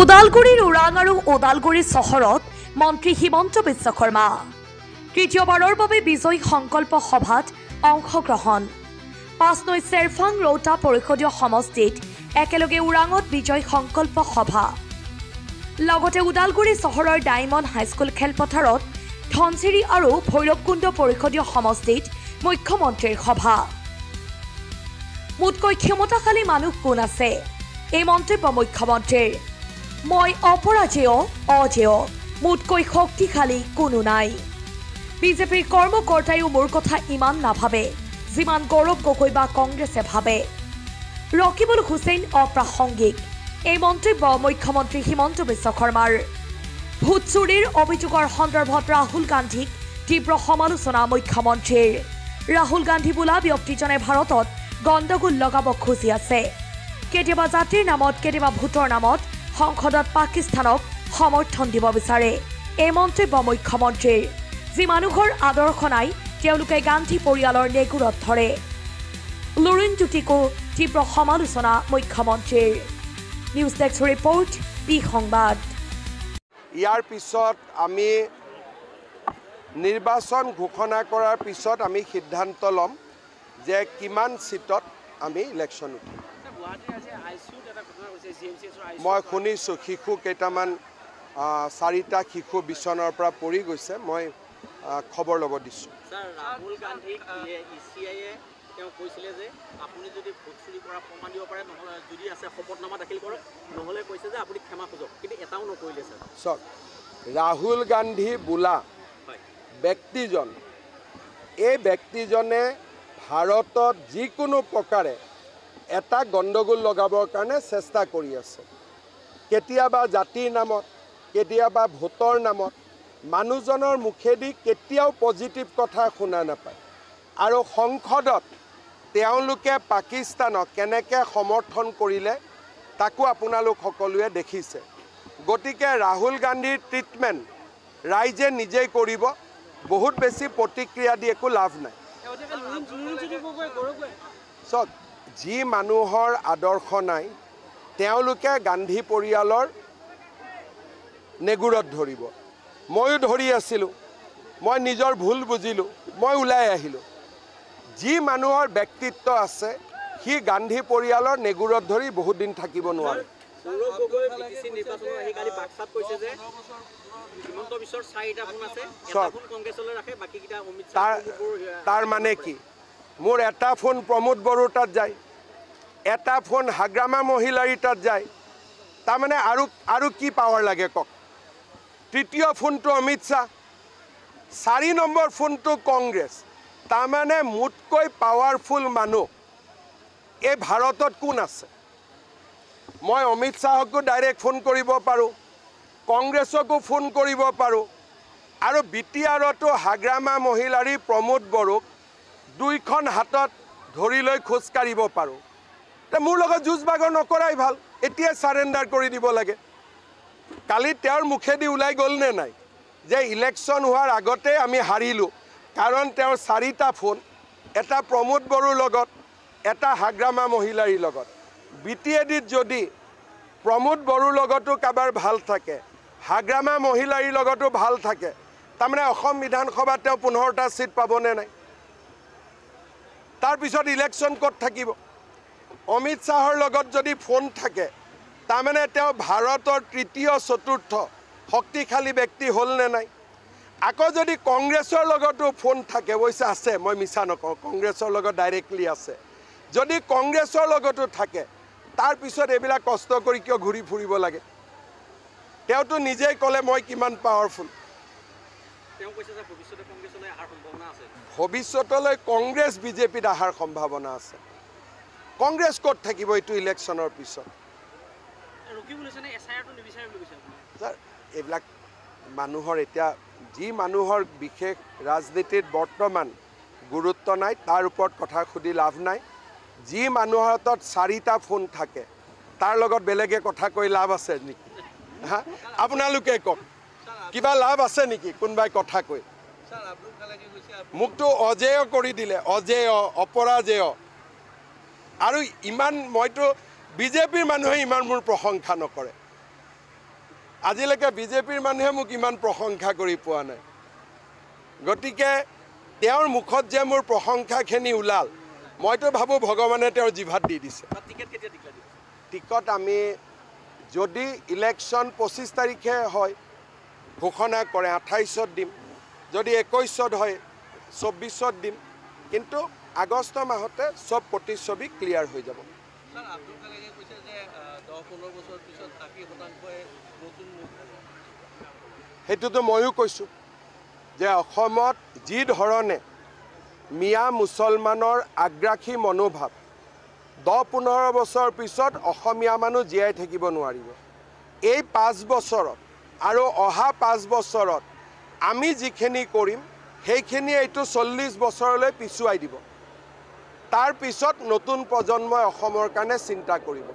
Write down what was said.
ওদালগুৰিৰ ওৰাং আৰু ওদালগুৰি চহৰত মন্ত্ৰী হিমন্ত বিশ্ব শৰ্মা তৃতীয়বাৰৰ বাবে বিজয় সংকল্প সভাত অংশগ্ৰহণ। পাঁচনৈ চেৰফাং ৰৌতা পৰিষদীয় সমষ্টিত একেলগে ওৰাঙত বিজয় সংকল্প সভা। লগতে ওদালগুৰি চহৰৰ ডায়মণ্ড হাইস্কুল খেলপথাৰত ধনচিৰি আৰু ভৈৰৱকুণ্ড পৰিষদীয় সমষ্টিত মুখ্যমন্ত্ৰীৰ সভা। মোতকৈ ক্ষমতাশালী মানুহ কোন আছে? এই মন্তব্য মুখ্যমন্ত্ৰীৰ। মই অপৰাজেয় অজেয়, মোতকৈ শক্তিশালী কোনো নাই। বিজেপিৰ কৰ্মকৰ্তায়ো মোৰ কথা ইমান নাভাবে যিমান গৌৰৱ গগৈ বা কংগ্ৰেছে ভাবে। ৰকিবুল হুছেইন অপ্ৰাসংগিক, এই মন্তব্য মুখ্যমন্ত্ৰী হিমন্ত বিশ্ব শৰ্মাৰ। ভোট চুৰিৰ অভিযোগৰ সন্দৰ্ভত ৰাহুল গান্ধীক তীব্ৰ সমালোচনা মুখ্যমন্ত্ৰীৰ। ৰাহুল গান্ধী বোলা ব্যক্তিজনে ভাৰতত গণ্ডগোল লগাব খুজি আছে। কেতিয়াবা জাতিৰ নামত, কেতিয়াবা ভোটৰ নামত সংসদত পাকিস্তানক সমৰ্থন দিব বিচাৰে। এই মন্তব্য মুখ্যমন্ত্ৰীৰ। যি মানুহৰ আদৰ্শ নাই তেওঁলোকে গান্ধী পৰিয়ালৰ নেগুৰত ধৰে। লুৰিণজ্যোতিকো তীব্ৰ সমালোচনা মুখ্যমন্ত্ৰীৰ। নিউজ ডেস্ক ৰিপৰ্ট, পি সংবাদ। ইয়াৰ পিছত আমি নিৰ্বাচন ঘোষণা কৰাৰ পিছত আমি সিদ্ধান্ত ল'ম যে কিমান সিটত আমি ইলেকশ্যন উঠিম। মই শুনিছোঁ শিশু কেইটামান 4টা শিশু বিচনাৰ পৰা পৰি গৈছে। মই খবৰ ল'ব দিছোঁ। ৰাহুল গান্ধীক ইচিআইয়ে তেওঁ কৈছিলে যে আপুনি যদি ভোট চুৰি কৰা প্ৰমাণ দিব পাৰে, নহ'লে যদি আছে শপতনামা দাখিল কৰক, নহ'লে কৈছে যে আপুনি ক্ষমা খোজক, কিন্তু এটাও নকৰিলে। ছাৰ চাওক, ৰাহুল গান্ধী বোলা ব্যক্তিজন, এই ব্যক্তিজনে ভাৰতত যিকোনো প্ৰকাৰে এটা গণ্ডগোল লগাবৰ কাৰণে চেষ্টা কৰি আছে। কেতিয়াবা জাতিৰ নামত, কেতিয়াবা ভোটৰ নামত। মানুহজনৰ মুখেদি কেতিয়াও পজিটিভ কথা শুনা নাপায়। আৰু সংসদত তেওঁলোকে পাকিস্তানক কেনেকৈ সমৰ্থন কৰিলে তাকো আপোনালোক সকলোৱে দেখিছে। গতিকে ৰাহুল গান্ধীৰ ট্ৰিটমেণ্ট ৰাইজে নিজেই কৰিব। বহুত বেছি প্ৰতিক্ৰিয়া দি একো লাভ নাই। চাওক, যি মানুহৰ আদৰ্শ নাই তেওঁলোকে গান্ধী পৰিয়ালৰ নেগুৰত ধৰিব। ময়ো ধৰি আছিলোঁ, মই নিজৰ ভুল বুজিলোঁ, মই ওলাই আহিলোঁ। যি মানুহৰ ব্যক্তিত্ব আছে সি গান্ধী পৰিয়ালৰ নেগুৰত ধৰি বহুত দিন থাকিব নোৱাৰে। তাৰ মানে কি? মোৰ এটা ফোন প্ৰমোদ বড়োৰ তাত যায়, এটা ফোন হাগ্ৰামা মহিলাৰীৰ তাত যায়। তাৰমানে আৰু কি পাৱাৰ লাগে কওক? তৃতীয় ফোনটো অমিত শ্বাহ, 4 নম্বৰ ফোনটো কংগ্ৰেছ। তাৰমানে মোতকৈ পাৱাৰফুল মানুহ এই ভাৰতত কোন আছে? মই অমিত শ্বাহকো ডাইৰেক্ট ফোন কৰিব পাৰোঁ, কংগ্ৰেছকো ফোন কৰিব পাৰোঁ, আৰু BTRতো হাগ্ৰামা মহিলাৰী প্ৰমোদ বড়োক 2খন হাতত ধৰি লৈ খোজকাঢ়িব পাৰোঁ। মোৰ লগত যুঁজ বাগৰ নকৰাই ভাল, এতিয়াই চাৰেণ্ডাৰ কৰি দিব লাগে। কালি তেওঁৰ মুখেদি ওলাই গ'ল নে নাই যে ইলেকশ্যন হোৱাৰ আগতে আমি হাৰিলোঁ, কাৰণ তেওঁৰ 4টা ফোন, এটা প্ৰমোদ বড়োৰ লগত, এটা হাগ্ৰামা মহিলাৰীৰ লগত। BTADত যদি প্ৰমোদ বড়োৰ লগতো কাৰোবাৰ ভাল থাকে, হাগ্ৰামা মহিলাৰীৰ লগতো ভাল থাকে, তাৰমানে অসম বিধানসভাত তেওঁ 15টা সিট পাবনে নাই? তাৰপিছত ইলেকশ্যন ক'ত থাকিব? অমিত শ্বাহৰ লগত যদি ফোন থাকে তাৰমানে তেওঁ ভাৰতৰ 3য় 4ৰ্থ শক্তিশালী ব্যক্তি হ'লনে নাই? আকৌ যদি কংগ্ৰেছৰ লগতো ফোন থাকে, অৱশ্যে আছে, মই মিছা নকওঁ, কংগ্ৰেছৰ লগত ডাইৰেক্টলি আছে। যদি কংগ্ৰেছৰ লগতো থাকে তাৰপিছত এইবিলাক কষ্ট কৰি কিয় ঘূৰি ফুৰিব লাগে? তেওঁতো নিজেই ক'লে মই কিমান পাৱাৰফুল। ভৱিষ্যতলৈ কংগ্ৰেছ বিজেপিত অহাৰ সম্ভাৱনা আছে। কংগ্ৰেছ ক'ত থাকিব এইটো ইলেকশ্যনৰ পিছত? ছাৰ, এইবিলাক মানুহৰ এতিয়া যি মানুহৰ বিশেষ ৰাজনীতিত বৰ্তমান গুৰুত্ব নাই তাৰ ওপৰত কথা সুধি লাভ নাই। যি মানুহৰ হাতত 4টা ফোন থাকে তাৰ লগত বেলেগে কথা কৈ লাভ আছে নেকি? আপোনালোকে কওক, কিবা লাভ আছে নেকি কোনোবাই কথা কৈ? মোকতো অজেয় কৰি দিলে, অজেয়, অপৰাজেয়। আৰু ইমান মইতো বিজেপিৰ মানুহে ইমান মোৰ প্ৰশংসা নকৰে আজিলৈকে বিজেপিৰ মানুহে মোক ইমান প্ৰশংসা কৰি পোৱা নাই গতিকে তেওঁৰ মুখত যে মোৰ প্ৰশংসাখিনি ওলাল মইতো ভাবোঁ ভগৱানে তেওঁৰ জিভাত দি দিছে টিকেট কেতিয়া ডিক্লেয়াৰ দিব টিকট আমি যদি ইলেকশ্যন 25 তাৰিখে হয় ঘোষণা কৰে 28ত দিম যদি 21ত হয় 24ত দিম কিন্তু আগষ্ট মাহতে সব প্ৰতিচ্ছবি ক্লিয়াৰ হৈ যাব স্যাৰ আব্দুল কালামে কৈছে যে 10-15 বছৰ পিছত 80% নতুন মুখ সেইটোতো ময়ো কৈছোঁ যে অসমত যি ধৰণে মিয়া মুছলমানৰ আগ্ৰাসী মনোভাৱ 10-15 বছৰ পিছত অসমীয়া মানুহ জীয়াই থাকিব নোৱাৰিব এই 5 বছৰত আৰু অহা 5 বছৰত আমি যিখিনি কৰিম সেইখিনি এইটো 40 বছৰলৈ পিছুৱাই দিব তাৰ পিছত নতুন প্ৰজন্মই অসমৰ কাৰণে চিন্তা কৰিব